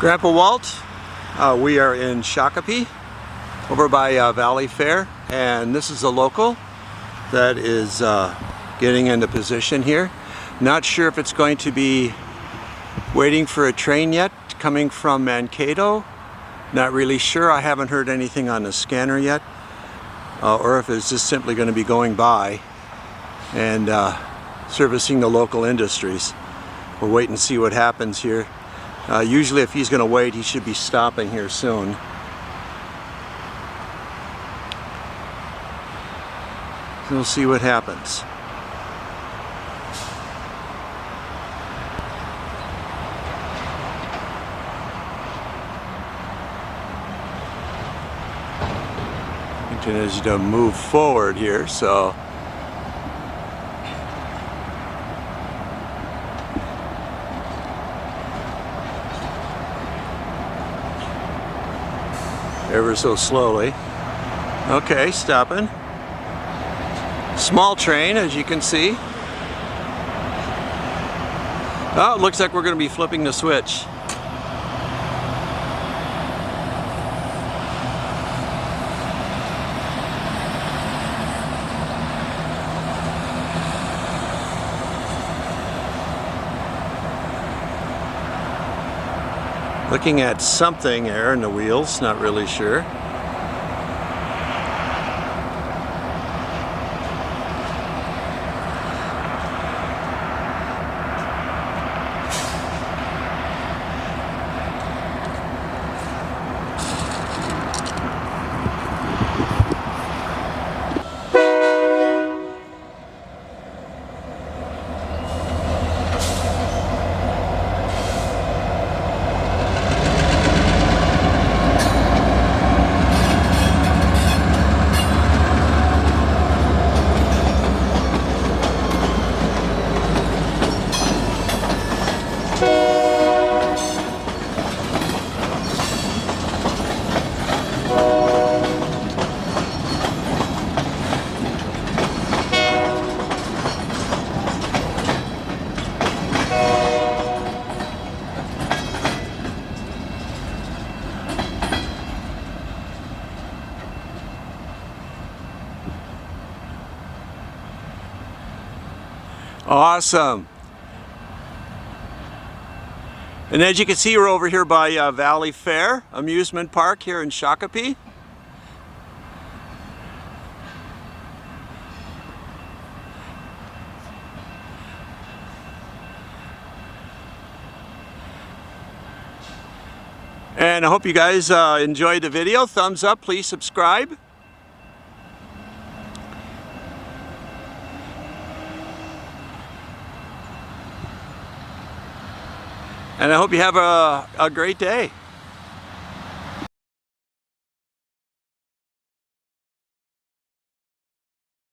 Grandpa Walt, we are in Shakopee over by Valley Fair, and this is a local that is getting into position here. Not sure if it's going to be waiting for a train yet coming from Mankato. Not really sure. I haven't heard anything on the scanner yet, or if it's just simply going to be going by and servicing the local industries. We'll wait and see what happens here. Usually if he's going to wait, he should be stopping here soon. So we'll see what happens. Continues to move forward here, so ever so slowly. Okay, stopping. Small train, as you can see. Oh, it looks like we're going to be flipping the switch. Looking at something there in the wheels, not really sure. Awesome. And as you can see, we're over here by Valley Fair amusement park here in Shakopee. And I hope you guys enjoyed the video. Thumbs up, please subscribe. And I hope you have a great day.